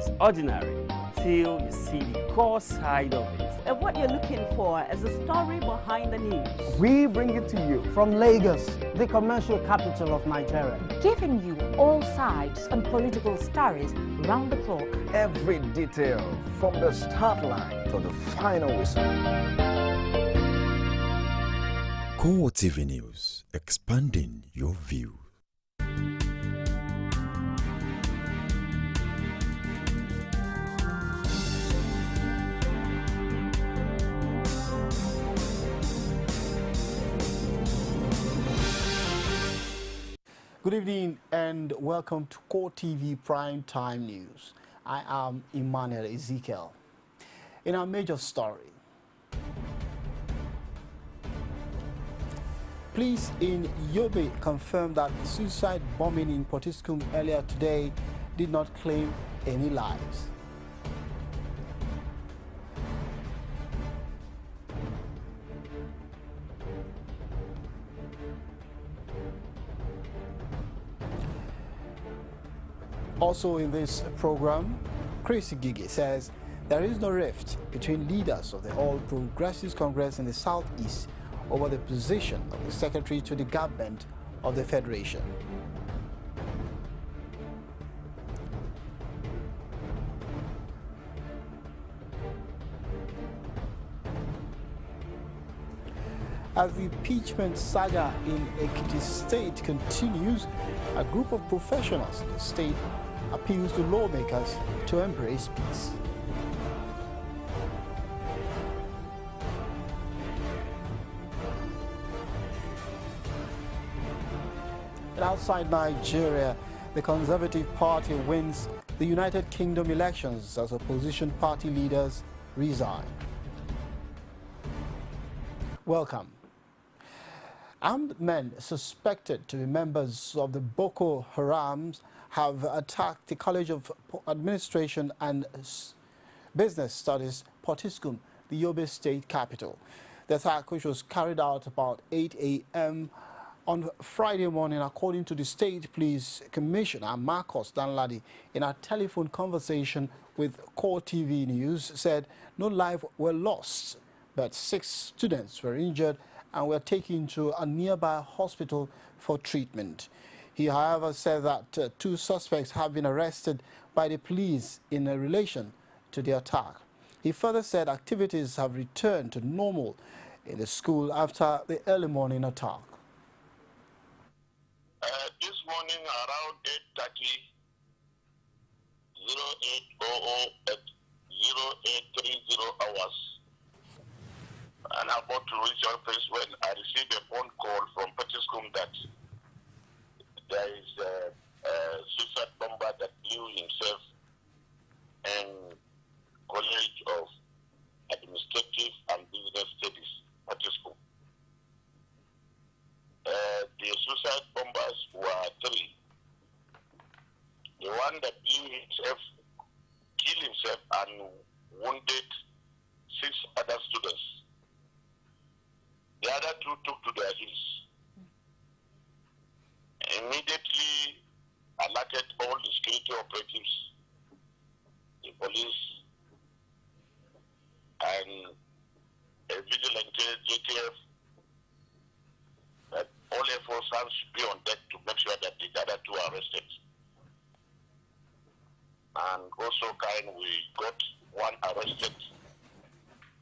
as ordinary till you see the core side of it. And what you're looking for is the story behind the news. We bring it to you from Lagos, the commercial capital of Nigeria. Giving you all sides and political stories round the clock. Every detail from the start line to the final whistle. CoreTV News, expanding your view. Good evening and welcome to CoreTV Prime Time News. I am Emmanuel Ezekiel. In our major story, police in Yobe confirmed that suicide bombing in Potiskum earlier today did not claim any lives. Also in this program, Chris Gigi says there is no rift between leaders of the All Progressives Congress in the Southeast over the position of the Secretary to the government of the Federation. As the impeachment saga in Ekiti State continues, a group of professionals in the state appeals to lawmakers to embrace peace. And outside Nigeria, the Conservative Party wins the United Kingdom elections as opposition party leaders resign. Welcome. Armed men suspected to be members of the Boko Haram have attacked the College of Administration and Business Studies, Potiskum, the Yobe state capital. The attack, which was carried out about 8 a.m. on Friday morning, according to the State Police Commissioner, Marcus Danladi, in a telephone conversation with CoreTV News, said no lives were lost, but 6 students were injured and were taken to a nearby hospital for treatment. He, however, said that 2 suspects have been arrested by the police in relation to the attack. He further said activities have returned to normal in the school after the early morning attack. This morning around 8:30, 08:00 at 0830 hours, and I'm about to reach our place when I received a phone call from Potiskum that there is a suicide bomber that blew himself in College of Administrative and Business Studies, Potiskum. The suicide bombers were 3. The one that blew himself, killed himself and wounded 6 other students. The other 2 took to their heels. Immediately alerted all the security operatives, the police, and a vigilante JTF, that all efforts should be on deck to make sure that the other 2 are arrested. And also we got 1 arrested.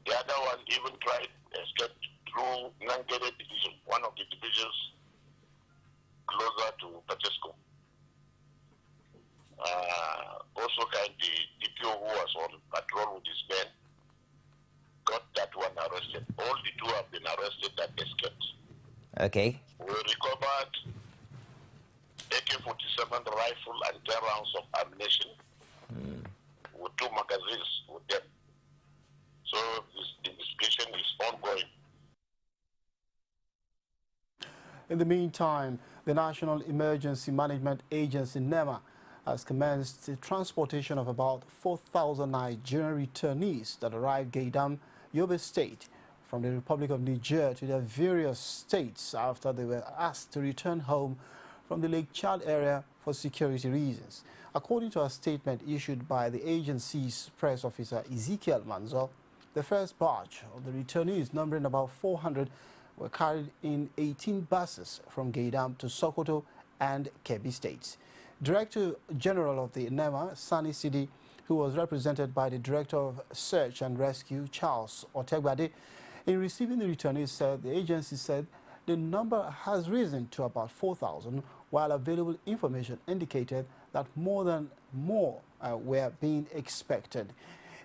The other one even tried escape through Nangere division, one of the divisions closer to Potiskum. Also the DPO who was on patrol with his men got that one arrested. All the 2 have been arrested that escaped. Okay. We recovered AK-47 rifle and 10 rounds of ammunition with 2 magazines with them. So this investigation is ongoing. In the meantime, the National Emergency Management Agency, NEMA, has commenced the transportation of about 4,000 Nigerian returnees that arrived Gaidam, Yobe State, from the Republic of Niger to their various states after they were asked to return home from the Lake Chad area for security reasons. According to a statement issued by the agency's press officer Ezekiel Manzo, the first batch of the returnees, numbering about 400, were carried in 18 buses from Gaydam to Sokoto and Kebbi states. Director General of the NEMA, Sani Sidi, who was represented by the Director of Search and Rescue, Charles Otegbade, in receiving the returnees, said the agency said the number has risen to about 4,000, while available information indicated that more were being expected.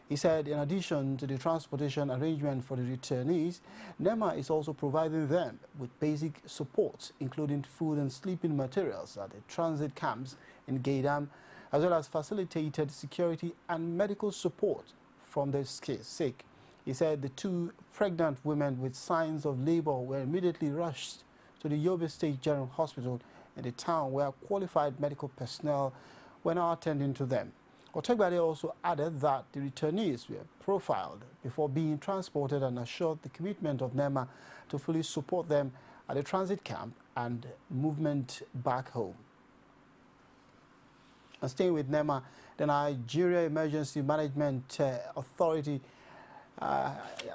He said in addition to the transportation arrangement for the returnees, NEMA is also providing them with basic support, including food and sleeping materials at the transit camps in Gaydam, as well as facilitated security and medical support from the sick. He said the 2 pregnant women with signs of labor were immediately rushed to the Yobe State General Hospital in the town, where qualified medical personnel were now attending to them. Otegbade also added that the returnees were profiled before being transported and assured the commitment of NEMA to fully support them at the transit camp and movement back home. And staying with NEMA, the Nigeria Emergency Management Authority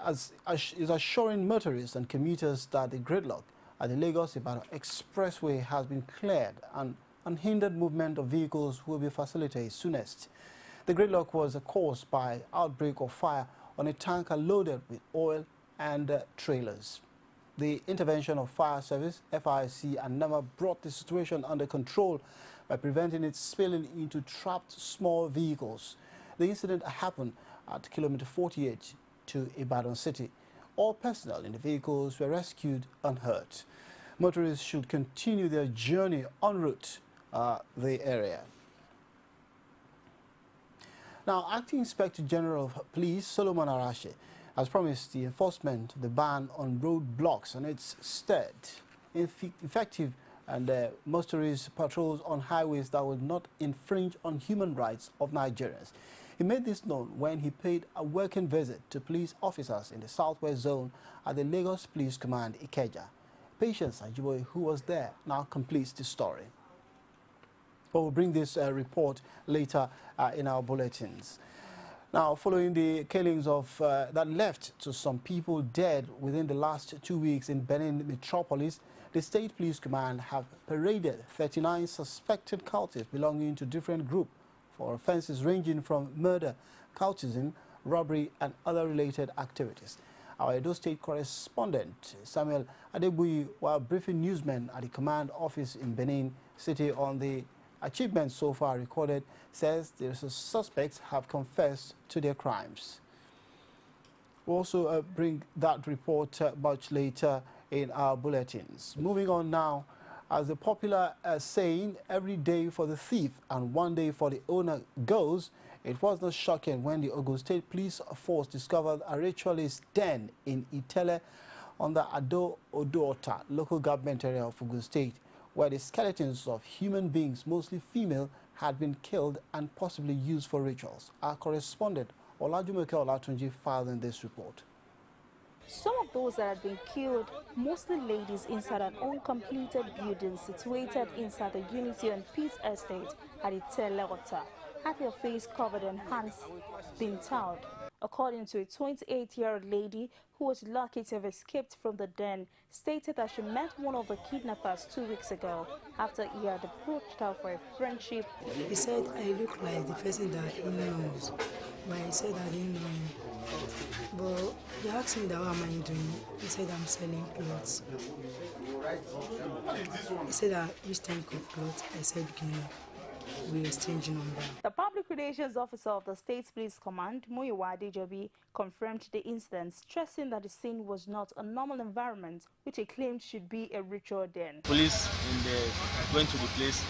is assuring motorists and commuters that the gridlock at the Lagos-Ibadan Expressway has been cleared and unhindered movement of vehicles will be facilitated soonest. The gridlock was caused by outbreak of fire on a tanker loaded with oil and trailers. The intervention of Fire Service, FIC, and NEMA brought the situation under control by preventing it spilling into trapped small vehicles. The incident happened at kilometer 48 to Ibadan City. All personnel in the vehicles were rescued unhurt. Motorists should continue their journey en route the area. Now, Acting Inspector General of Police Solomon Arache has promised the enforcement of the ban on roadblocks and its stead effective and motorist patrols on highways that will not infringe on human rights of Nigerians. He made this known when he paid a working visit to police officers in the Southwest Zone at the Lagos Police Command, Ikeja. Patience Ajiboye, who was there, now completes the story. We'll bring this report later in our bulletins. Now, following the killings of that left to some people dead within the last 2 weeks in Benin metropolis, the State Police Command have paraded 39 suspected cultists belonging to different groups for offences ranging from murder, cultism, robbery and other related activities. Our Edo State correspondent Samuel Adegbuyi, while briefing newsmen at the command office in Benin City on the achievements so far recorded, says the suspects have confessed to their crimes. We'll also bring that report much later in our bulletins. Moving on now, as the popular saying, every day for the thief and one day for the owner goes, it was not shocking when the Ogun State Police Force discovered a ritualist den in Itele on the Ado-Odo-Ota local government area of Ogun State, where the skeletons of human beings, mostly female, had been killed and possibly used for rituals. Our correspondent Olajumoke Olatunji filed in this report. Some of those that had been killed, mostly ladies, inside an uncompleted building situated inside the Unity and Peace Estate at Itele-Ota, had their face covered and hands been tied. According to a 28-year-old lady who was lucky to have escaped from the den, stated that she met one of the kidnappers 2 weeks ago after he had approached her for a friendship. He said I look like the person that he knows, but I said I didn't know him. But he asked me that what am I doing? He said I'm selling clothes. He said that which type of clothes? I said we exchange number. The Public Relations Officer of the State Police Command, Muyiwa Adejobi, confirmed the incident, stressing that the scene was not a normal environment, which he claimed should be a ritual den. Police went to the place.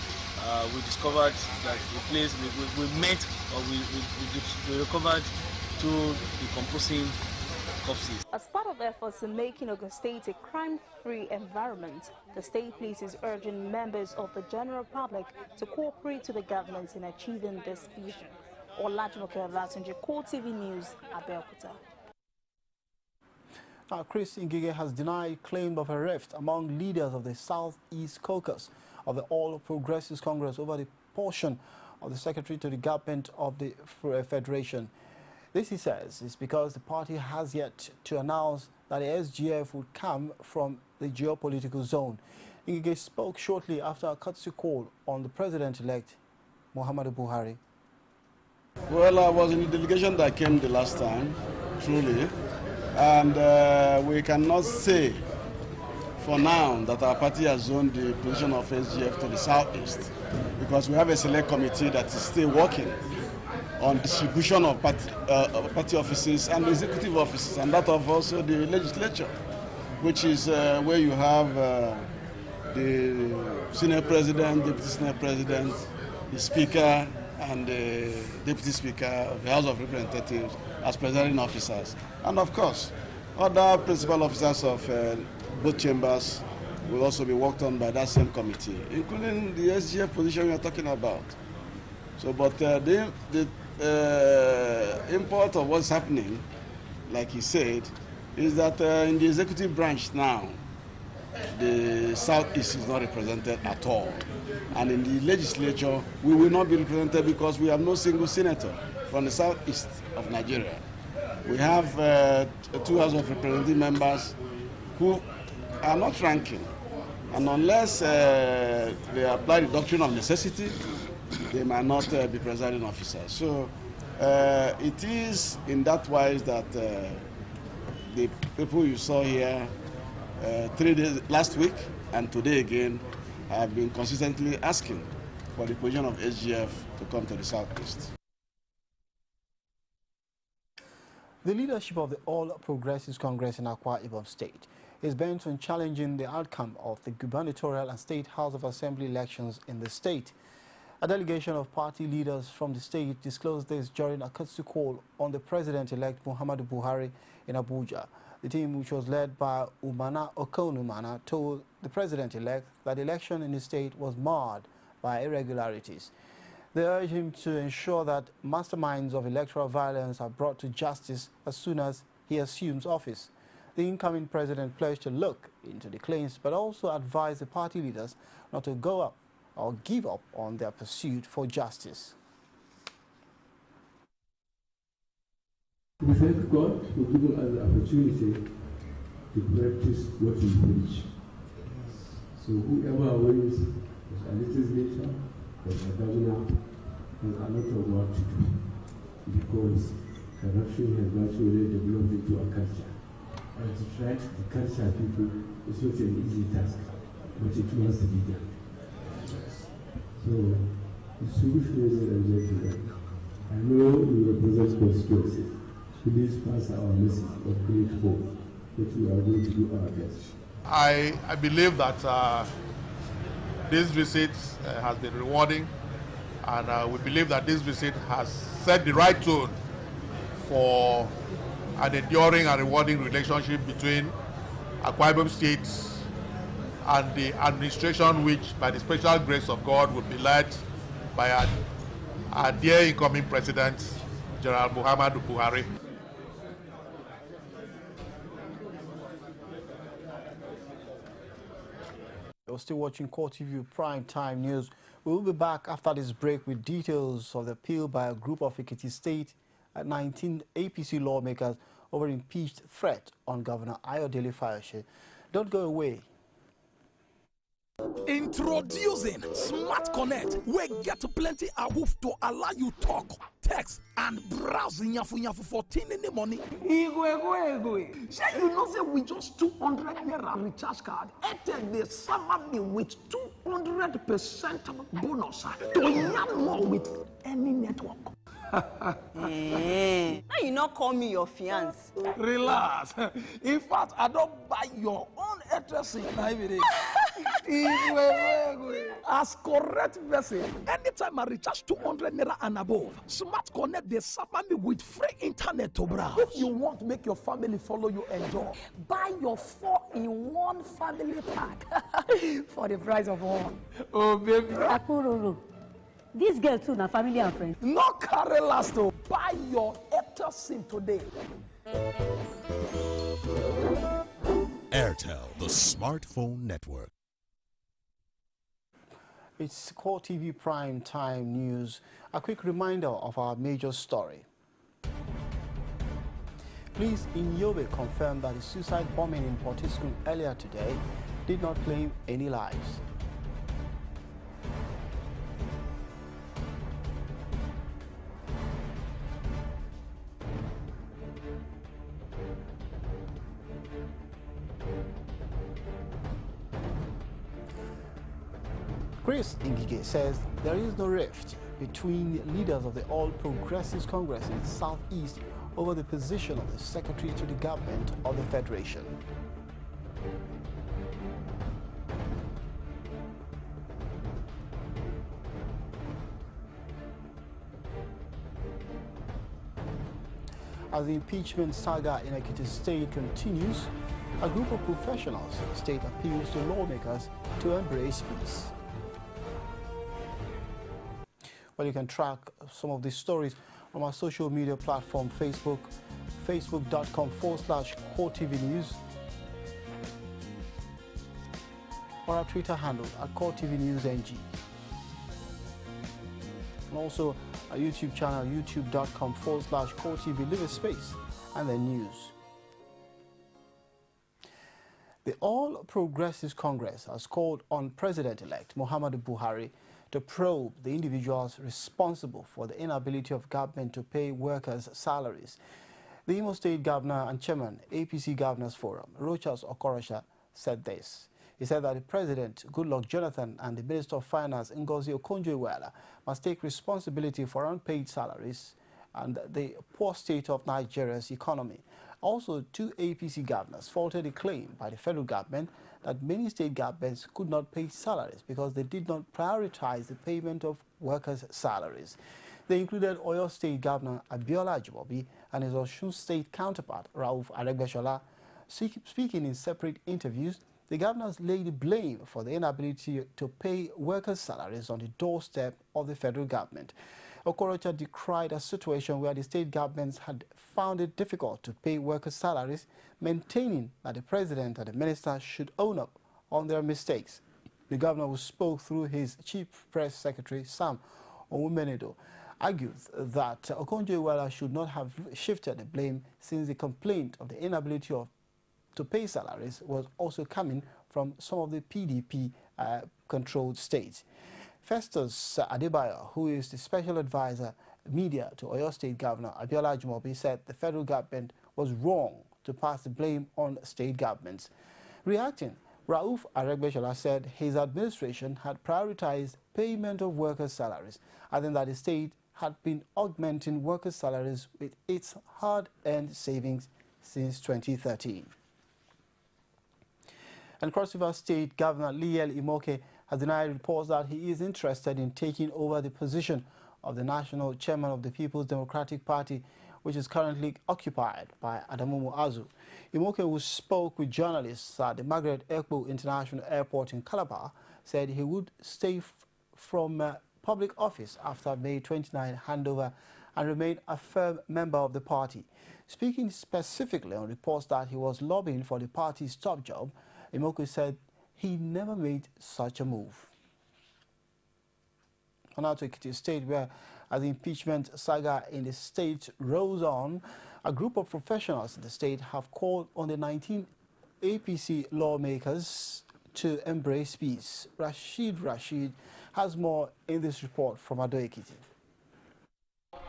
We discovered that the place we met, or we recovered 2 decomposing corpses. As part of efforts in making Ogun State a crime-free environment, the state police is urging members of the general public to cooperate to the government in achieving this vision. Olajumoke Olatunji, CoreTV News, Abeokuta. Now, Chris Ngige has denied claim of a rift among leaders of the Southeast Caucus of the All Progressives Congress over the portion of the Secretary to the government of the Federation. This, he says, is because the party has yet to announce that the SGF would come from the geopolitical zone. Ngige spoke shortly after a courtesy call on the President-elect, Muhammadu Buhari. Well, I was in the delegation that came the last time, truly, and we cannot say for now that our party has zoned the position of SGF to the southeast, because we have a select committee that is still working on distribution of party offices and executive offices, and that of also the legislature, which is where you have the Senate President, Deputy Senate President, the Speaker, and the Deputy Speaker of the House of Representatives as presiding officers. And of course, other principal officers of both chambers will also be worked on by that same committee, including the SGF position we are talking about. So, but the import of what's happening, like he said, is that in the executive branch now, the Southeast is not represented at all. And in the legislature, we will not be represented because we have no single senator from the Southeast of Nigeria. We have 2 House of Representative members who are not ranking. And unless they apply the doctrine of necessity, they might not be presiding officers. So it is in that wise that the people you saw here 3 days last week and today again have been consistently asking for the position of SGF to come to the Southeast. The leadership of the All Progressives Congress in Akwa Ibom State is bent on challenging the outcome of the gubernatorial and state House of Assembly elections in the state. A delegation of party leaders from the state disclosed this during a courtesy call on the President-elect Muhammadu Buhari in Abuja. The team, which was led by Umana Okonumana, told the President-elect that the election in the state was marred by irregularities. They urged him to ensure that masterminds of electoral violence are brought to justice as soon as he assumes office. The incoming president pledged to look into the claims, but also advised the party leaders not to go up or give up on their pursuit for justice. We thank God for giving us the opportunity to practice what we preach. So whoever wins as a legislator, as a governor, has a lot of work to do, because corruption has naturally developed into a culture. And to try to culture people is not an easy task, but it must be done. So, distinguished ladies and gentlemen, I know you represent constituencies. Please pass our message of great hope that we are going to do our best. I believe that this visit has been rewarding, and we believe that this visit has set the right tone for an enduring and rewarding relationship between Akwa Ibom State and the administration, which by the special grace of God would be led by our dear incoming President, General Muhammadu Buhari. You're still watching CoreTV Prime Time News. We will be back after this break with details of the appeal by a group of Ekiti State at 19 APC lawmakers over impeached threat on Governor Ayodele Fayose. Don't go away. Introducing Smart Connect, we get plenty awoof to allow you talk, text, and browse nyafu for tin in the money. Say you know say with just 200 naira recharge card, Airtel they summer me with 200% bonus to yarn more with any network. Now you not call me your fiance. Relax. In fact, I don't buy your own address in as correct vessel. Anytime I recharge 200 naira and above, Smart Connect they supply me with free internet to browse. If you want to make your family follow you enjoy, buy your 4-in-1 family pack for the price of one. Oh baby. Akururu. This girl too, na family and friends. No carry last to buy your Airtel SIM today. Airtel, the smartphone network. It's CoreTV Prime Time News. A quick reminder of our major story. Police in Yobe confirmed that the suicide bombing in Portiskum earlier today did not claim any lives. Chris Ngige says there is no rift between leaders of the All Progressives Congress in the Southeast over the position of the Secretary to the government of the Federation. As the impeachment saga in Ekiti State continues, a group of professionals state appeals to lawmakers to embrace peace. Well, you can track some of these stories on our social media platform, Facebook, facebook.com/CoreTV News, or our Twitter handle at CoreTV News NG. And also our YouTube channel, youtube.com/CoreTV, leave a space, and then news. The All Progressives Congress has called on President-elect Muhammadu Buhari to probe the individuals responsible for the inability of government to pay workers' salaries. The Imo State Governor and Chairman, APC Governors Forum, Rochas Okorocha, said this. He said that the President, Goodluck Jonathan, and the Minister of Finance, Ngozi Okonjo-Iweala, must take responsibility for unpaid salaries and the poor state of Nigeria's economy. Also, two APC governors faulted a claim by the federal government that many state governments could not pay salaries because they did not prioritize the payment of workers' salaries. They included Oyo State Governor Abiola Ajimobi and his Osun State counterpart, Rauf Aregbesola. Speaking in separate interviews, the governors laid the blame for the inability to pay workers' salaries on the doorstep of the federal government. Okorocha decried a situation where the state governments had found it difficult to pay workers' salaries, maintaining that the president and the minister should own up on their mistakes. The governor, who spoke through his chief press secretary, Sam Owumenedo, argued that Okonjo-Iweala should not have shifted the blame, since the complaint of the inability to pay salaries was also coming from some of the PDP-controlled states. Festus Adebayo, who is the special advisor media to Oyo State Governor Abiola Ajimobi, said the federal government was wrong to pass the blame on state governments. Reacting, Rauf Aregbesola said his administration had prioritized payment of workers' salaries, adding that the state had been augmenting workers' salaries with its hard-earned savings since 2013. And Cross River State Governor Liel Imoke has denied reports that he is interested in taking over the position of the national chairman of the People's Democratic Party, which is currently occupied by Adamu Muazu. Imoke, who spoke with journalists at the Margaret Ekpo International Airport in Calabar, said he would stay from public office after May 29 handover and remain a firm member of the party. Speaking specifically on reports that he was lobbying for the party's top job, Imoke said he never made such a move. Now to Ekiti State, where as the impeachment saga in the state rolls on, a group of professionals in the state have called on the 19 APC lawmakers to embrace peace. Rashid has more in this report from Ado Ekiti.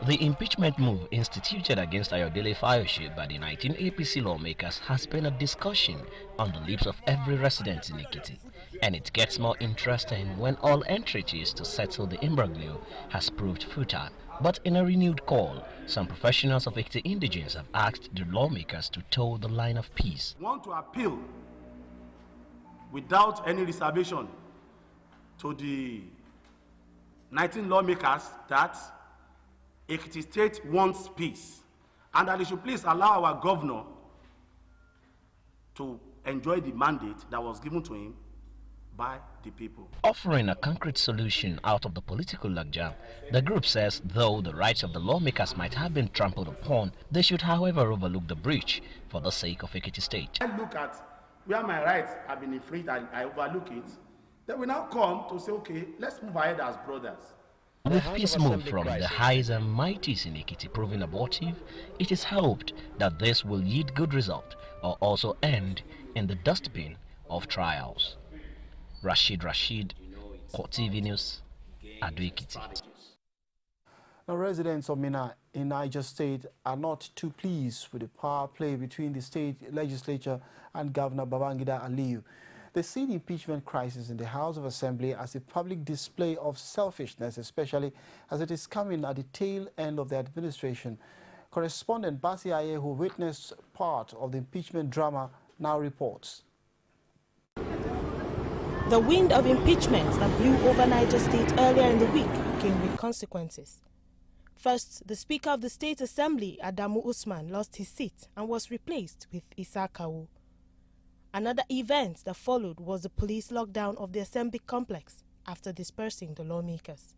The impeachment move instituted against Ayodele Fayoshe by the 19 APC lawmakers has been a discussion on the lips of every resident in Ekiti, and it gets more interesting when all entreaties to settle the imbroglio has proved futile. But in a renewed call, some professionals of Ekiti indigents have asked the lawmakers to toe the line of peace. We want to appeal without any reservation to the 19 lawmakers that Ekiti State wants peace, and that they should please allow our governor to enjoy the mandate that was given to him by the people. Offering a concrete solution out of the political logjam, the group says though the rights of the lawmakers might have been trampled upon, they should however overlook the breach for the sake of Ekiti State. I look at where my rights have been infringed, I overlook it, Then we now come to say, okay, let's move ahead as brothers. With peace move from the highs and mighties in Ekiti proving abortive, it is hoped that this will yield good result or also end in the dustbin of trials. Rashid, CoreTV News, Ado Ekiti. Now, residents of Minna in Niger State are not too pleased with the power play between the state legislature and Governor Babangida Aliyu. They see the impeachment crisis in the House of Assembly as a public display of selfishness, especially as it is coming at the tail end of the administration. Correspondent Basi Aye, who witnessed part of the impeachment drama, now reports. The wind of impeachment that blew over Niger State earlier in the week came with consequences. First, the Speaker of the State Assembly, Adamu Usman, lost his seat and was replaced with Issa Kawu. Another event that followed was the police lockdown of the Assembly complex after dispersing the lawmakers.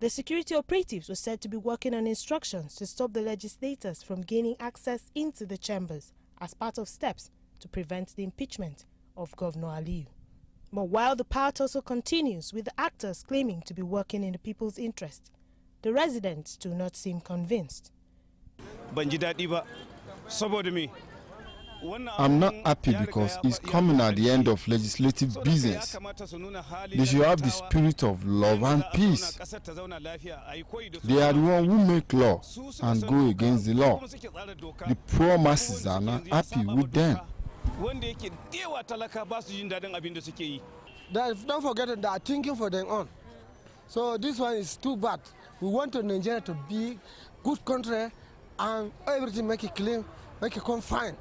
The security operatives were said to be working on instructions to stop the legislators from gaining access into the chambers as part of steps to prevent the impeachment of Governor Aliyu. But while the part also continues with the actors claiming to be working in the people's interest, the residents do not seem convinced. I'm not happy because it's coming at the end of legislative business. They should have the spirit of love and peace. They are the ones who make law and go against the law. The poor masses are not happy with them. Don't forget that thinking for them on. So this one is too bad. We want Nigeria to be good country and everything make it clean, make it come fine.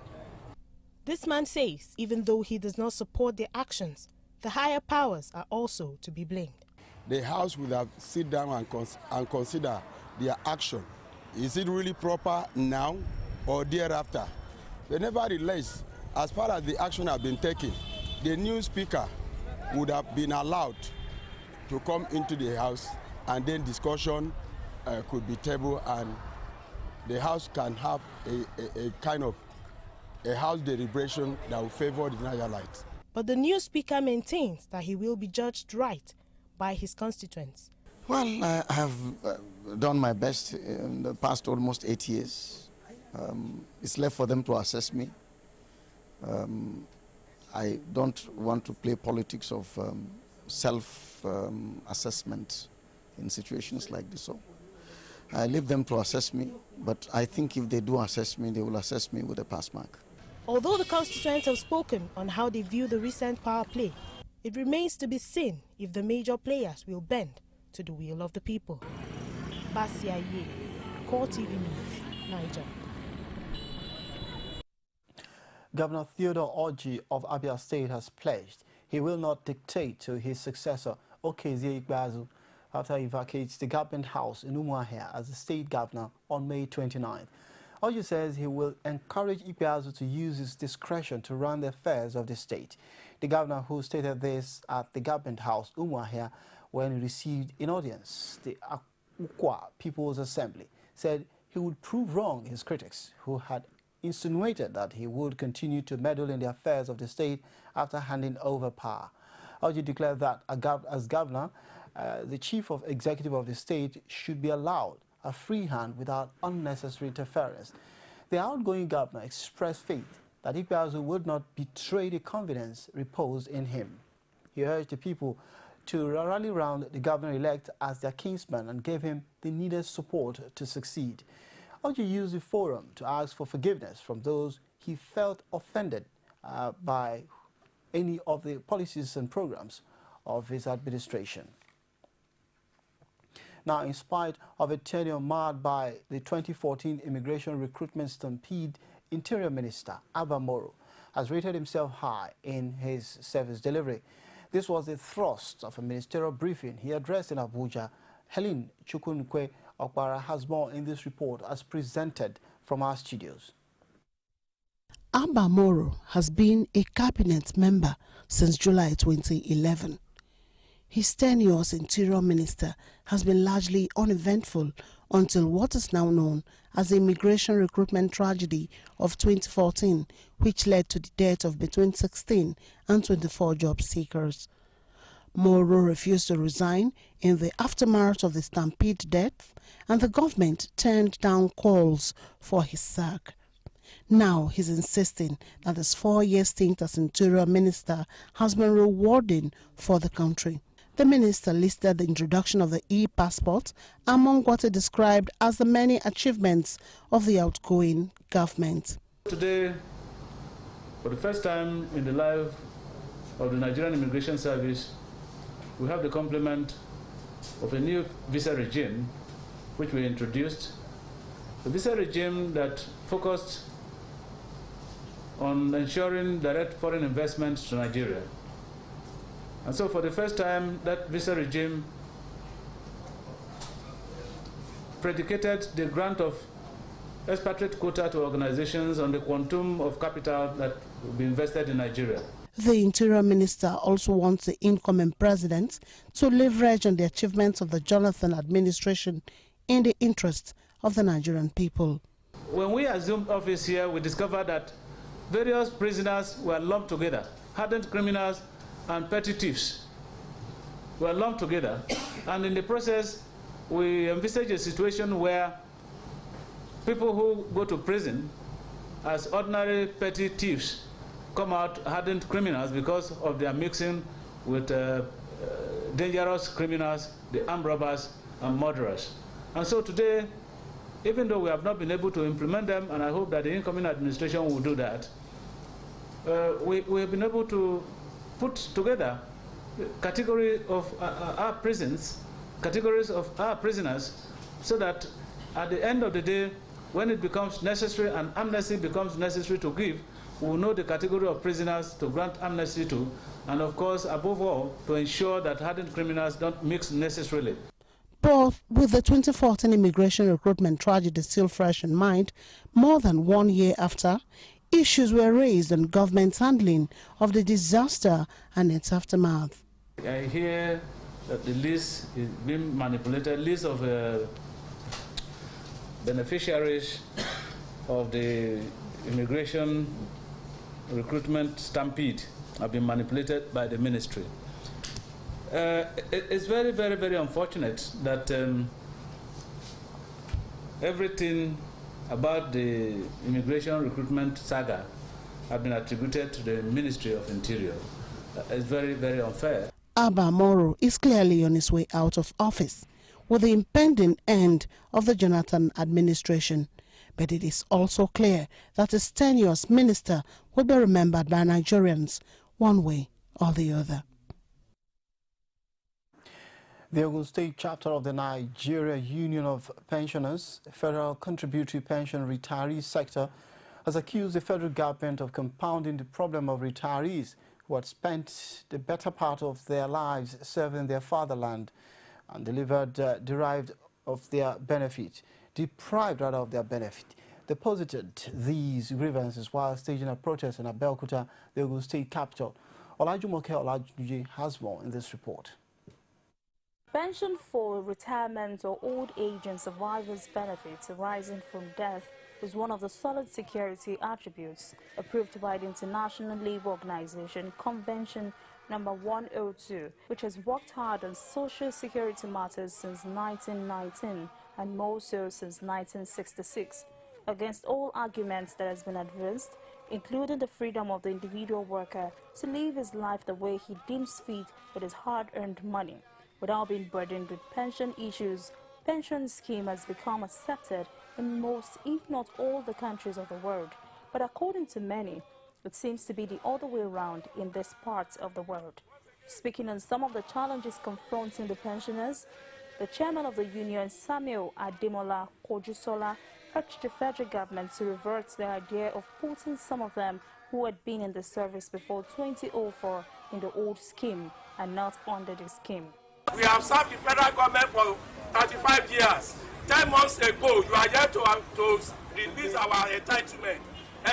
This man says even though he does not support their actions, the higher powers are also to be blamed. The House will have sit down and consider their action. Is it really proper now or thereafter? But nevertheless, as far as the action has been taken, the new speaker would have been allowed to come into the House, and then discussion could be tabled, and the House can have a kind of a House deliberation that will favor the Nigerites. But the new speaker maintains that he will be judged right by his constituents. Well, I have done my best in the past almost 8 years. It's left for them to assess me. I don't want to play politics of self-assessment in situations like this. So I leave them to assess me, but I think if they do assess me, they will assess me with a pass mark. Although the constituents have spoken on how they view the recent power play, it remains to be seen if the major players will bend to the will of the people. Basi Aye, CoreTV News, Niger. Governor Theodore Orji of Abia State has pledged he will not dictate to his successor, Okezie Ikpeazu, after he vacates the government house in Umuahia as the state governor on May 29th. Orji says he will encourage Ikpeazu to use his discretion to run the affairs of the state. The governor, who stated this at the government house, Umuahia, when he received in audience the Akwa People's Assembly, said he would prove wrong his critics, who had insinuated that he would continue to meddle in the affairs of the state after handing over power. Orji declared that as governor, the chief of executive of the state should be allowed a free hand without unnecessary interference. The outgoing governor expressed faith that Ikpeazu would not betray the confidence reposed in him. He urged the people to rally round the governor-elect as their kinsman and gave him the needed support to succeed. Orji used the forum to ask for forgiveness from those he felt offended by any of the policies and programs of his administration. Now, in spite of a tenure marred by the 2014 immigration recruitment stampede, Interior Minister Abba Moro has rated himself high in his service delivery. This was the thrust of a ministerial briefing he addressed in Abuja. Helen Chukwunkwe Okpara has more in this report as presented from our studios. Abba Moro has been a cabinet member since July 2011. His tenure as Interior Minister has been largely uneventful until what is now known as the immigration recruitment tragedy of 2014, which led to the death of between 16 and 24 job seekers. Moro refused to resign in the aftermath of the stampede death, and the government turned down calls for his sack. Now he's insisting that his 4-year stint as Interior Minister has been rewarding for the country. The minister listed the introduction of the e-passport among what he described as the many achievements of the outgoing government. Today, for the first time in the life of the Nigerian Immigration Service, we have the complement of a new visa regime which we introduced. A visa regime that focused on ensuring direct foreign investments to Nigeria. And so for the first time, that visa regime predicated the grant of expatriate quota to organizations on the quantum of capital that will be invested in Nigeria. The Interior Minister also wants the incoming president to leverage on the achievements of the Jonathan administration in the interest of the Nigerian people. When we assumed office here, we discovered that various prisoners were lumped together. Hardened criminals and petty thieves were lumped together. And in the process, we envisaged a situation where people who go to prison as ordinary petty thieves come out hardened criminals because of their mixing with dangerous criminals, the armed robbers and murderers. And so today, even though we have not been able to implement them, and I hope that the incoming administration will do that, we have been able to put together categories of our prisons, categories of our prisoners, so that at the end of the day, when it becomes necessary and amnesty becomes necessary to give, we will know the category of prisoners to grant amnesty to, and of course, above all, to ensure that hardened criminals don't mix necessarily. But with the 2014 immigration recruitment tragedy still fresh in mind, more than 1 year after, issues were raised on government's handling of the disaster and its aftermath. I hear that the list is being manipulated, list of beneficiaries of the immigration recruitment stampede have been manipulated by the ministry. It's very, very, very unfortunate that everything about the immigration recruitment saga have been attributed to the Ministry of Interior. It's very, very unfair. Abba Moro is clearly on his way out of office with the impending end of the Jonathan administration. But it is also clear that his tenure as minister will be remembered by Nigerians one way or the other. The Ogun State chapter of the Nigeria Union of Pensioners, Federal Contributory Pension Retirees sector, has accused the federal government of compounding the problem of retirees who had spent the better part of their lives serving their fatherland and deprived of their benefit. They posited these grievances while staging a protest in Abeokuta, the Ogun State capital. Olajumoke Olajuji has more in this report. Pension for retirement or old age and survivors' benefits arising from death is one of the solid security attributes approved by the International Labour Organization Convention number 102, which has worked hard on social security matters since 1919 and more so since 1966. Against all arguments that has been advanced, including the freedom of the individual worker to live his life the way he deems fit with his hard-earned money, without being burdened with pension issues, pension scheme has become accepted in most, if not all, the countries of the world. But according to many, it seems to be the other way around in this part of the world. Speaking on some of the challenges confronting the pensioners, the chairman of the union, Samuel Ademola Kojusola, urged the federal government to revert the idea of putting some of them who had been in the service before 2004 in the old scheme and not under the scheme. We have served the federal government for 35 years. 10 months ago, you are here to release our entitlement.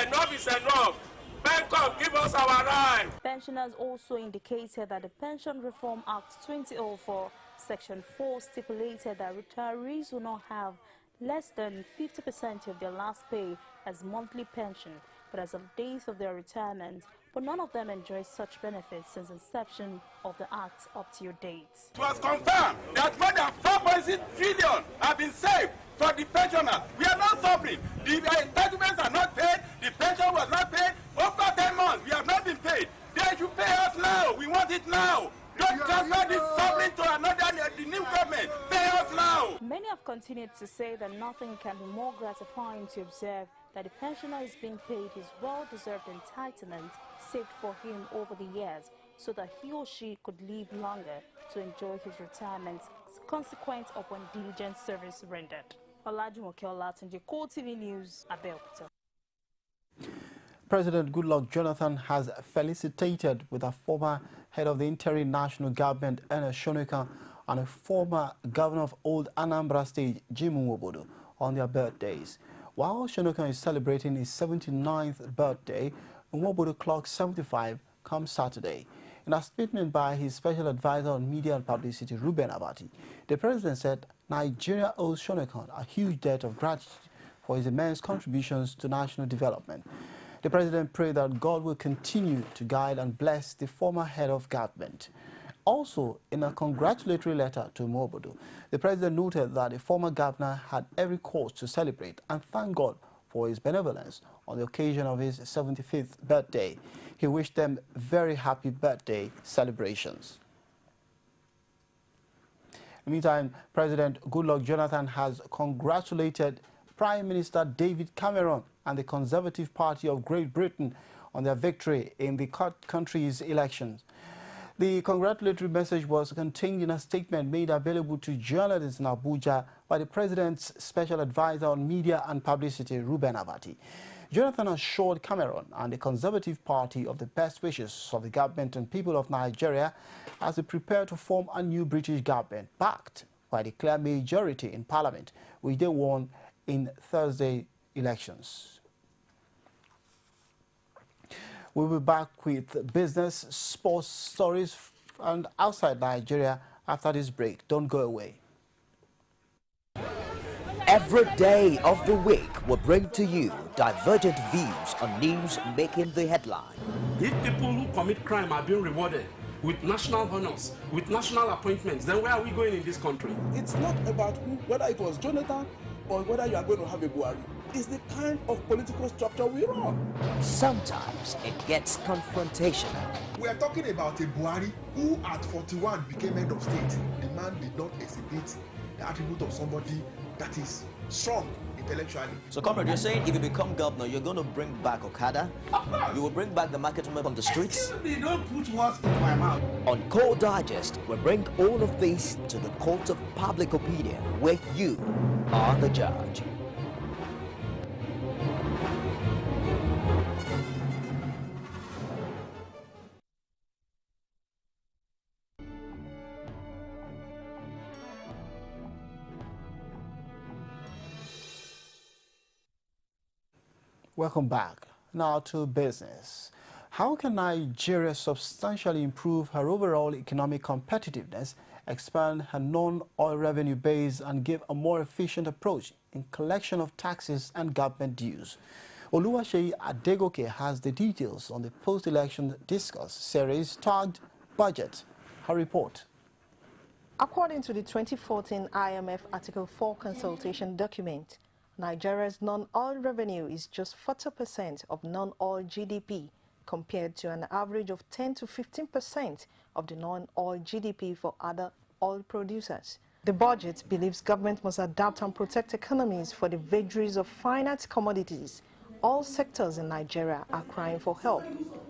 Enough is enough. Bangkok, give us our right. Pensioners also indicated that the Pension Reform Act 2004, Section 4 stipulated that retirees will not have less than 50% of their last pay as monthly pension, but as of the date of their retirement, but none of them enjoy such benefits since inception of the act up to your date. It was confirmed that more than 4.6 trillion have been saved for the pensioners. We are not suffering. The entitlements are not paid. The pension was not paid. Over 10 months, we have not been paid. They should pay us now. We want it now. Don't transfer this suffering to another, the new government. Pay us now. Many have continued to say that nothing can be more gratifying to observe that the pensioner is being paid his well-deserved entitlement saved for him over the years so that he or she could live longer to enjoy his retirement, consequent upon diligent service rendered. Olajumoke Olatunji, CoreTV News, Abeokuta. President Goodluck Jonathan has felicitated with a former head of the interim national government, Ernest Shonekan, and a former governor of Old Anambra State, Jim Nwobodo, on their birthdays. While Shonekan is celebrating his 79th birthday, Nwobodo clocks 75 come Saturday. In a statement by his special advisor on media and publicity, Ruben Abati, the president said Nigeria owes Shonekan a huge debt of gratitude for his immense contributions to national development. The president prayed that God will continue to guide and bless the former head of government. Also, in a congratulatory letter to Nwobodo, the president noted that the former governor had every cause to celebrate and thank God for his benevolence on the occasion of his 75th birthday. He wished them very happy birthday celebrations. In the meantime, President Goodluck Jonathan has congratulated Prime Minister David Cameron and the Conservative Party of Great Britain on their victory in the country's elections. The congratulatory message was contained in a statement made available to journalists in Abuja by the President's Special Advisor on Media and Publicity, Ruben Abati. Jonathan assured Cameron and the Conservative Party of the best wishes of the government and people of Nigeria as they prepare to form a new British government, backed by the clear majority in Parliament, which they won in Thursday elections. We'll be back with business, sports stories, and outside Nigeria after this break. Don't go away. Every day of the week will bring to you divergent views on news making the headline. If people who commit crime are being rewarded with national honors, with national appointments, then where are we going in this country? It's not about whether it was Jonathan or whether you are going to have a Buhari. It's the kind of political structure we run. Sometimes it gets confrontational. We are talking about a Buhari who at 41 became head of state. The man did not exhibit the attribute of somebody that is strong intellectually. So, comrade, you're saying if you become governor, you're going to bring back Okada? You will bring back the market women from the streets? Excuse me, don't put words in my mouth. On Core Digest, we bring all of this to the court of public opinion, where you are the judge. Welcome back. Now to business. How can Nigeria substantially improve her overall economic competitiveness, expand her non-oil revenue base, and give a more efficient approach in collection of taxes and government dues? Oluwaseyi Adegoke has the details on the post-election discourse series tagged Budget. Her report. According to the 2014 IMF Article 4 consultation document, Nigeria's non-oil revenue is just 40% of non-oil GDP, compared to an average of 10 to 15% of the non-oil GDP for other oil producers. The budget believes government must adapt and protect economies for the vagaries of finite commodities. All sectors in Nigeria are crying for help.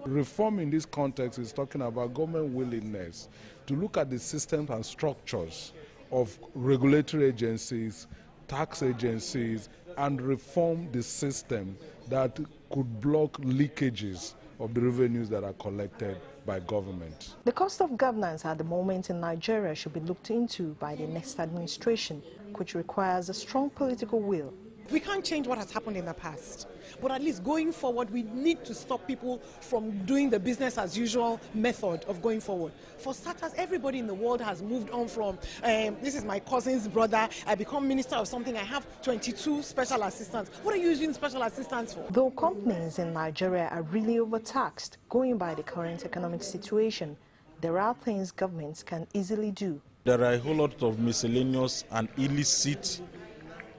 Reform in this context is talking about government willingness to look at the systems and structures of regulatory agencies, tax agencies, and reform the system that could block leakages of the revenues that are collected by government. The cost of governance at the moment in Nigeria should be looked into by the next administration, which requires a strong political will. We can't change what has happened in the past, but at least going forward, we need to stop people from doing the business as usual method of going forward. For starters, everybody in the world has moved on from, this is my cousin's brother, I become minister of something, I have 22 special assistants. What are you using special assistants for? Though companies in Nigeria are really overtaxed, going by the current economic situation, there are things governments can easily do. There are a whole lot of miscellaneous and illicit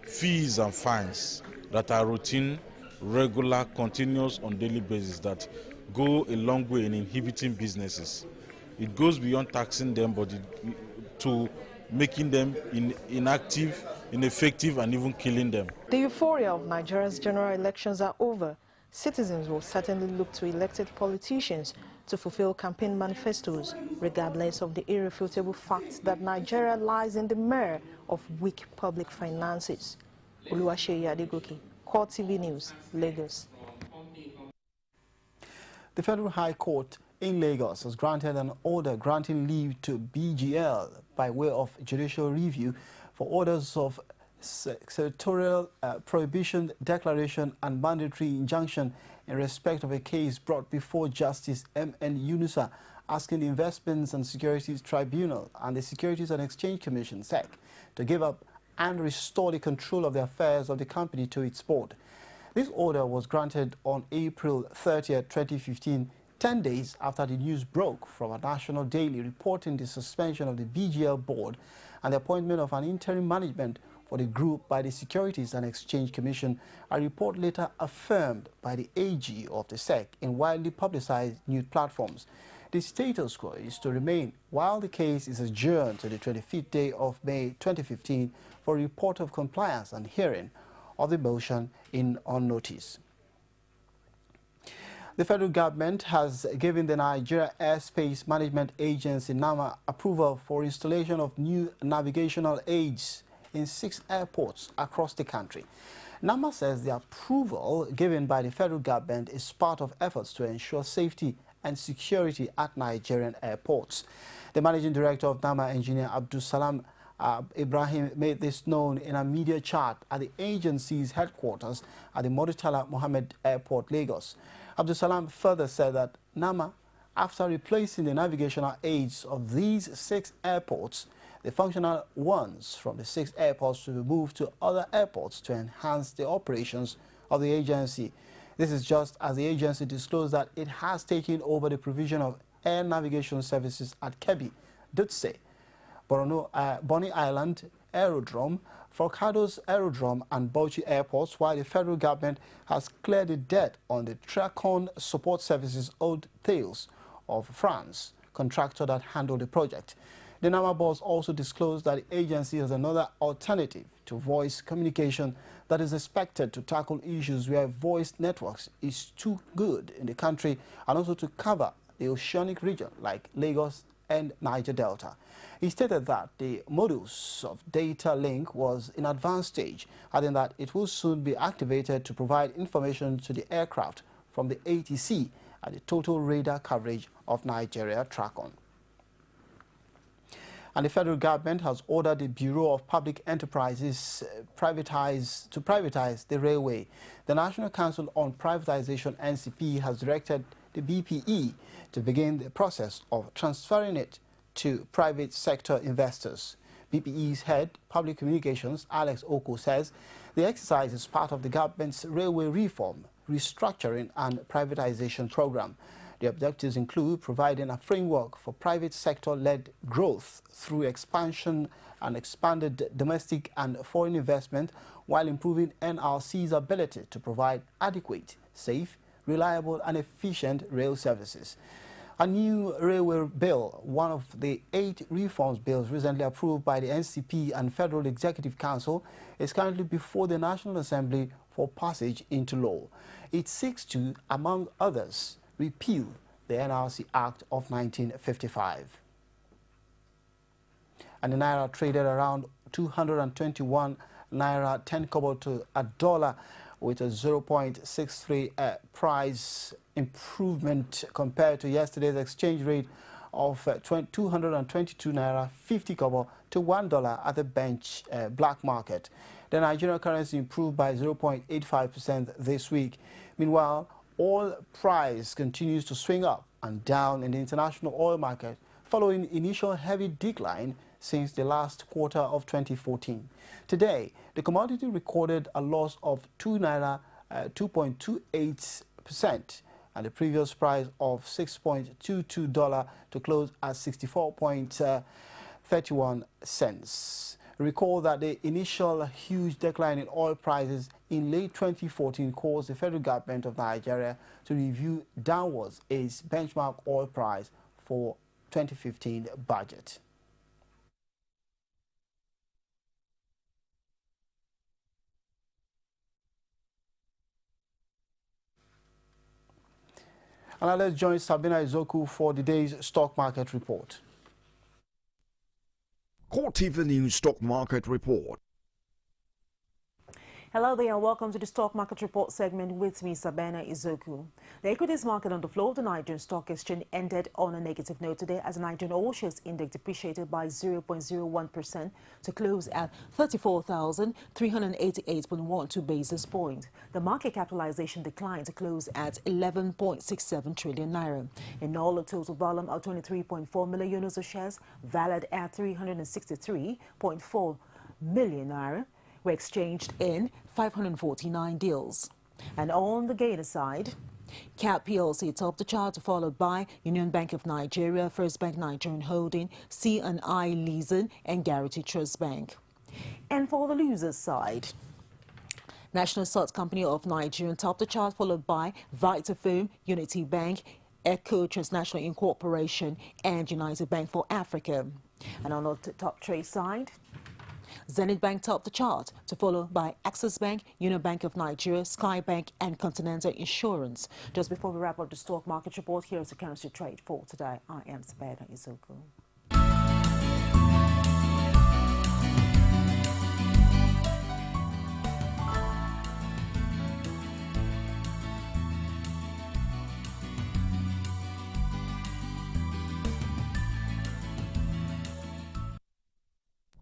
fees and fines that are routine, regular, continuous on daily basis that go a long way in inhibiting businesses. It goes beyond taxing them, but to making them inactive, ineffective, and even killing them. The euphoria of Nigeria's general elections are over. Citizens will certainly look to elected politicians to fulfill campaign manifestos, regardless of the irrefutable fact that Nigeria lies in the mire of weak public finances. Oluwaseyi Adegoke, CoreTV News, Lagos. The Federal High Court in Lagos has granted an order granting leave to BGL by way of judicial review for orders of secretarial prohibition, declaration and mandatory injunction in respect of a case brought before Justice M.N. Yunusa, asking the Investments and Securities Tribunal and the Securities and Exchange Commission, SEC, to give up and restore the control of the affairs of the company to its board. This order was granted on April 30, 2015, 10 days after the news broke from a national daily reporting the suspension of the BGL board and the appointment of an interim management for the group by the Securities and Exchange Commission, a report later affirmed by the AG of the SEC in widely publicized news platforms. The status quo is to remain while the case is adjourned to the 25th day of May 2015 for a report of compliance and hearing of the motion on notice. The federal government has given the Nigeria Airspace Management Agency, NAMA, approval for installation of new navigational aids in 6 airports across the country. NAMA says the approval given by the federal government is part of efforts to ensure safety and security at Nigerian airports. The managing director of NAMA, Engineer Abdul Salam Ibrahim, made this known in a media chat at the agency's headquarters at the Murtala Mohammed Airport, Lagos. Abdul Salam further said that NAMA, after replacing the navigational aids of these 6 airports, the functional ones from the 6 airports will be moved to other airports to enhance the operations of the agency. This is just as the agency disclosed that it has taken over the provision of air navigation services at Kebbi, Dutse, Bonny Island Aerodrome, Forcados Aerodrome and Bauchi airports, while the federal government has cleared the debt on the Tracon Support Services Old Thales of France, contractor that handled the project. The NAMA boss also disclosed that the agency has another alternative to voice communication that is expected to tackle issues where voice networks is too good in the country and also to cover the oceanic region like Lagos and Niger Delta. He stated that the modus of data link was in advanced stage, adding that it will soon be activated to provide information to the aircraft from the ATC and the total radar coverage of Nigeria Tracon. And the federal government has ordered the Bureau of Public Enterprises to privatize the railway. The National Council on Privatization, NCP, has directed the BPE to begin the process of transferring it to private sector investors. BPE's head, Public Communications, Alex Oko, says the exercise is part of the government's railway reform, restructuring and privatization program. The objectives include providing a framework for private sector-led growth through expansion and expanded domestic and foreign investment, while improving NRC's ability to provide adequate, safe, reliable and efficient rail services. A new railway bill, one of the 8 reforms bills recently approved by the NCP and Federal Executive Council, is currently before the National Assembly for passage into law. It seeks to, among others, repeal the NRC Act of 1955. And the Naira traded around 221 Naira 10 kobo to $1, with a 0.63 price improvement compared to yesterday's exchange rate of 222 Naira 50 kobo to $1 at the bench black market. The Nigerian currency improved by 0.85% this week. Meanwhile, oil price continues to swing up and down in the international oil market following initial heavy decline since the last quarter of 2014. Today, the commodity recorded a loss of 2.28%, and the previous price of $6.22 to close at 64.31 cents. Recall that the initial huge decline in oil prices in late 2014 caused the federal government of Nigeria to review downwards its benchmark oil price for 2015 budget. And now let's join Sabina Izoku for the day's stock market report. CoreTV News Stock Market Report. Hello there and welcome to the Stock Market Report segment with me, Sabina Izoku. The equities market on the floor of the Nigerian Stock Exchange ended on a negative note today as the Nigerian All Shares Index depreciated by 0.01% to close at 34,388.12 basis points. The market capitalization declined to close at 11.67 trillion naira. In all, a total volume of 23.4 million units of shares, valued at 363.4 million naira, were exchanged in 549 deals. And on the gainer side, CAP PLC topped the chart, followed by Union Bank of Nigeria, First Bank Nigerian Holding, C&I Leasing, and Guaranty Trust Bank. And for the losers side, National Salt Company of Nigeria topped the chart, followed by Vitafoam, Unity Bank, Echo Transnational Incorporation, and United Bank for Africa. And on the top trade side, Zenith Bank topped the chart, to follow by Access Bank, Union Bank of Nigeria, Sky Bank, and Continental Insurance. Just before we wrap up the stock market report, here's the currency trade for today. I am Sabina Izoku.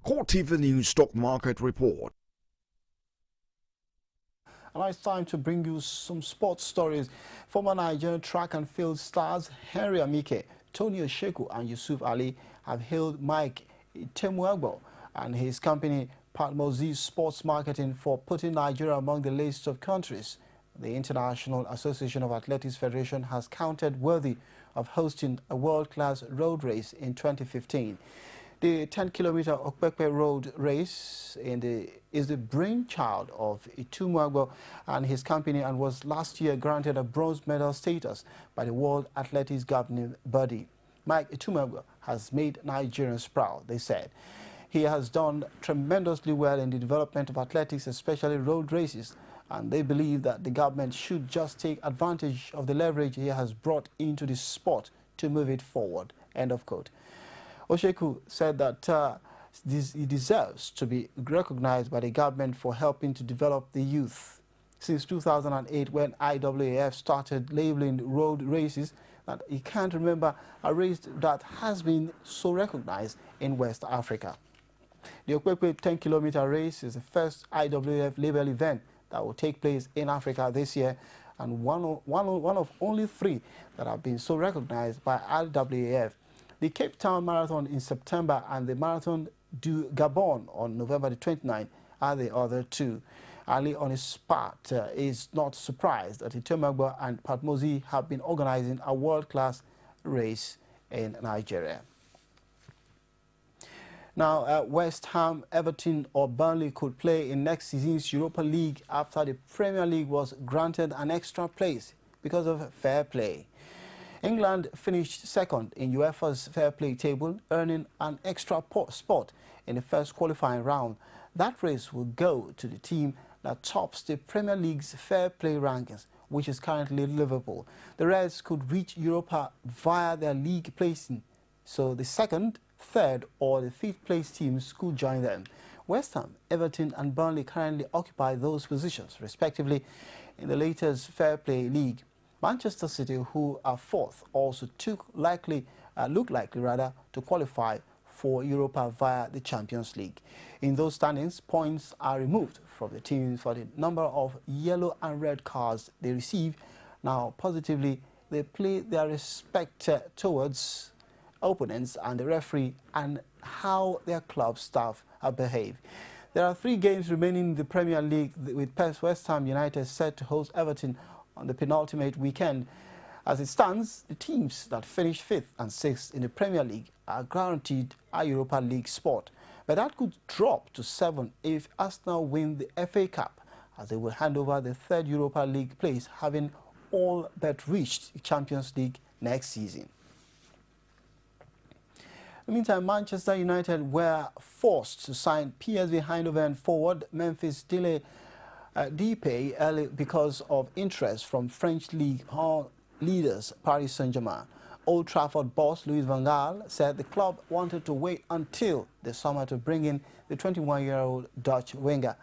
CoreTV News Stock Market Report. And now it's time to bring you some sports stories. Former Nigerian track and field stars Henry Amike, Tony Osheku, and Yusuf Ali have hailed Mike Temuagbo and his company Patmozi Sports Marketing for putting Nigeria among the list of countries the International Association of Athletics Federation has counted worthy of hosting a world-class road race in 2015. The 10-kilometer Okpekpe Road race is the brainchild of Itumuagbo and his company, and was last year granted a bronze medal status by the World Athletics governing body. Mike Itumuagbo has made Nigerians proud, they said. He has done tremendously well in the development of athletics, especially road races, and they believe that the government should just take advantage of the leverage he has brought into the sport to move it forward. End of quote. Osheku said that he deserves to be recognized by the government for helping to develop the youth. Since 2008, when IAAF started labeling road races, that he can't remember a race that has been so recognized in West Africa. The Okpekpe 10-kilometer race is the first IAAF label event that will take place in Africa this year, and one of only 3 that have been so recognized by IAAF. The Cape Town Marathon in September and the Marathon du Gabon on November the 29th are the other 2. Ali on his part is not surprised that Itumuagbo and Patmozi have been organizing a world-class race in Nigeria. Now, West Ham, Everton or Burnley could play in next season's Europa League after the Premier League was granted an extra place because of fair play. England finished second in UEFA's fair play table, earning an extra spot in the first qualifying round. That race will go to the team that tops the Premier League's fair play rankings, which is currently Liverpool. The Reds could reach Europa via their league placing, so the second, third or the 5th place teams could join them. West Ham, Everton and Burnley currently occupy those positions, respectively, in the latest fair play league. Manchester City, who are 4th, also look likely to qualify for Europa via the Champions League. In those standings, points are removed from the teams for the number of yellow and red cards they receive. Now, positively, they play their respect towards opponents and the referee and how their club staff have behaved. There are 3 games remaining in the Premier League, with West Ham United set to host Everton on the penultimate weekend. As it stands, the teams that finish 5th and 6th in the Premier League are guaranteed a Europa League spot. But that could drop to 7 if Arsenal win the FA Cup, as they will hand over the 3rd Europa League place, having all but reached the Champions League next season. In the meantime, Manchester United were forced to sign PSV Eindhoven forward Memphis Depay early because of interest from French League leaders Paris Saint-Germain. Old Trafford boss Louis van Gaal said the club wanted to wait until the summer to bring in the 21-year-old Dutch winger.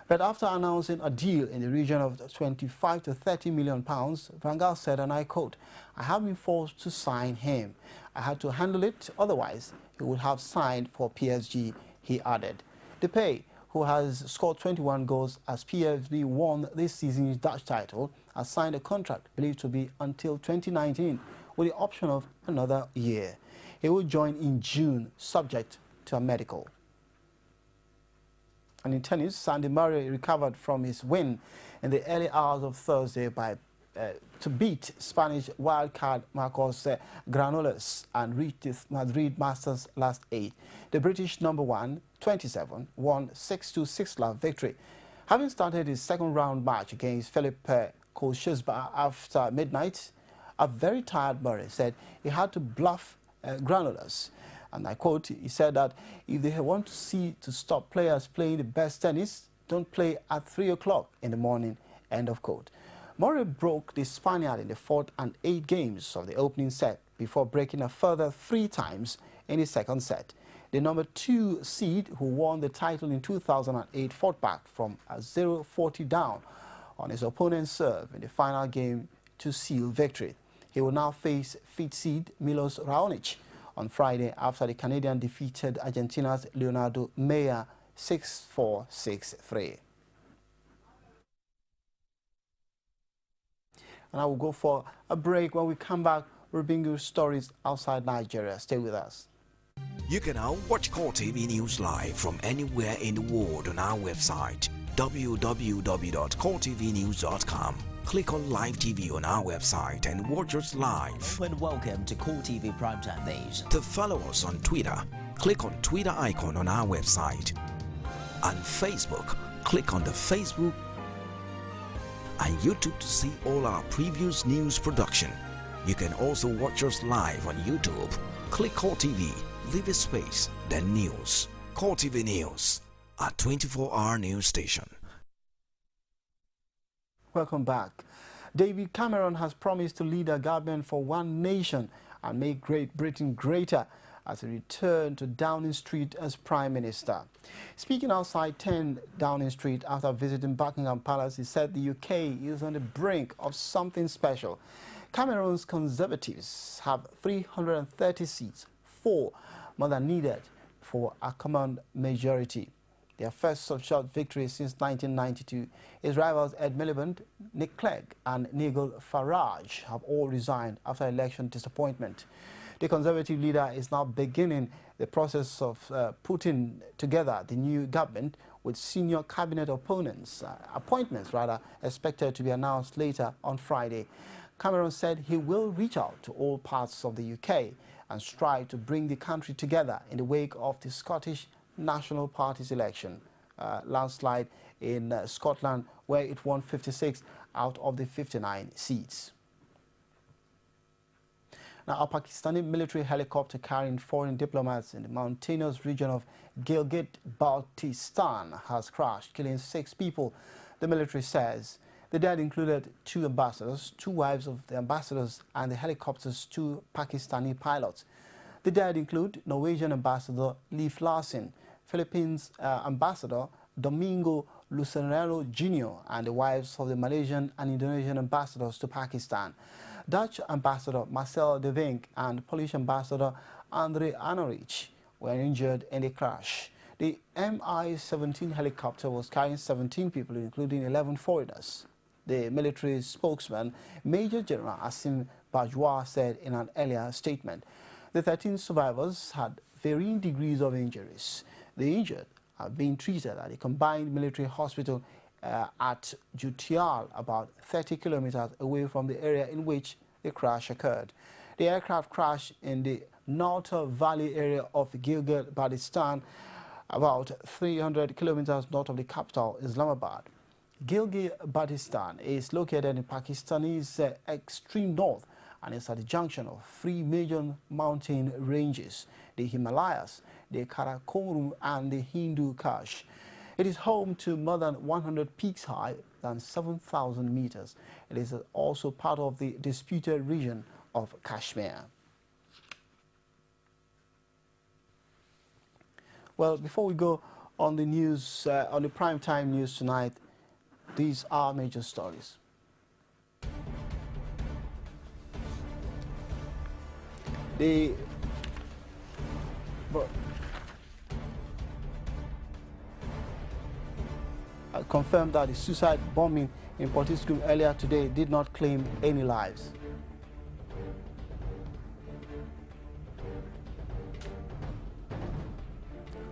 But after announcing a deal in the region of 25 to 30 million pounds, Van Gaal said, and I quote, "I have been forced to sign him. I had to handle it, otherwise he would have signed for PSG," he added. Depay, who has scored 21 goals as PSV won this season's Dutch title, has signed a contract believed to be until 2019 with the option of another year. He will join in June, subject to a medical. And in tennis, Sandy Murray recovered from his win in the early hours of Thursday to beat Spanish wildcard Marcos Granollers and reach the Madrid Masters last 8. The British number 1, 27, won 6-2 6-love victory. Having started his second round match against Philippe Kohlschreiber after midnight, a very tired Murray said he had to bluff Granollers. And I quote, he said that if they want to stop players playing the best tennis, don't play at 3 o'clock in the morning, end of quote. Murray broke the Spaniard in the 4th and 8th games of the opening set before breaking a further 3 times in the second set. The number 2 seed, who won the title in 2008, fought back from a 0-40 down on his opponent's serve in the final game to seal victory. He will now face 5th seed Milos Raonic on Friday after the Canadian defeated Argentina's Leonardo Maya 6-4, 6-3. And I will go for a break. When we come back, we'll bring you stories outside Nigeria. Stay with us. You can now watch CoreTV News live from anywhere in the world on our website, www.coretvnews.com. Click on Live TV on our website and watch us live. And welcome to CoreTV Primetime Days. To follow us on Twitter, click on Twitter icon on our website. On Facebook, click on the Facebook and YouTube to see all our previous news production. You can also watch us live on YouTube. Click CoreTV, leave a space, then News. CoreTV News, a 24-hour news station. Welcome back. David Cameron has promised to lead a government for one nation and make Great Britain greater as he returned to Downing Street as Prime Minister. Speaking outside 10 Downing Street after visiting Buckingham Palace, he said the UK is on the brink of something special. Cameron's Conservatives have 330 seats, 4 more than needed for a common majority. Their first short victory since 1992. His rivals Ed Miliband, Nick Clegg and Nigel Farage have all resigned after election disappointment. The Conservative leader is now beginning the process of putting together the new government with senior cabinet appointments expected to be announced later on Friday. Cameron said he will reach out to all parts of the UK and strive to bring the country together in the wake of the Scottish National Party's election landslide in Scotland, where it won 56 out of the 59 seats. Now, a Pakistani military helicopter carrying foreign diplomats in the mountainous region of Gilgit-Baltistan has crashed, killing 6 people, the military says. The dead included 2 ambassadors, 2 wives of the ambassadors, and the helicopter's 2 Pakistani pilots. The dead include Norwegian ambassador Leif Larsen, Philippines ambassador Domingo Lucerano Jr., and the wives of the Malaysian and Indonesian ambassadors to Pakistan, Dutch ambassador Marcel de Vink and Polish ambassador André Anorich. were injured in the crash. The Mi-17 helicopter was carrying 17 people, including 11 foreigners. The military spokesman, Major General Asim Bajwa, said in an earlier statement, the 13 survivors had varying degrees of injuries. The injured are being treated at a combined military hospital at Jutial, about 30 kilometers away from the area in which the crash occurred. The aircraft crashed in the Nauta Valley area of Gilgit-Baltistan, about 300 kilometers north of the capital, Islamabad. Gilgit-Baltistan is located in Pakistan's extreme north and is at the junction of three major mountain ranges, the Himalayas, the Karakoram and the Hindu Kush. It is home to more than 100 peaks high than 7,000 meters. It is also part of the disputed region of Kashmir. Well, before we go on the news, on the primetime news tonight, these are major stories. Confirmed that the suicide bombing in Portiskum earlier today did not claim any lives.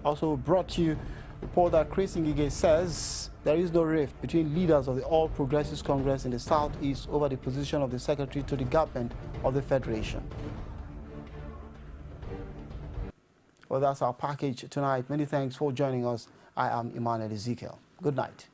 Also brought to you, report that Chris Ngige says there is no rift between leaders of the All Progressives Congress in the Southeast over the position of the Secretary to the government of the Federation. Well, that's our package tonight. Many thanks for joining us. I am Emmanuel Ezekiel. Good night.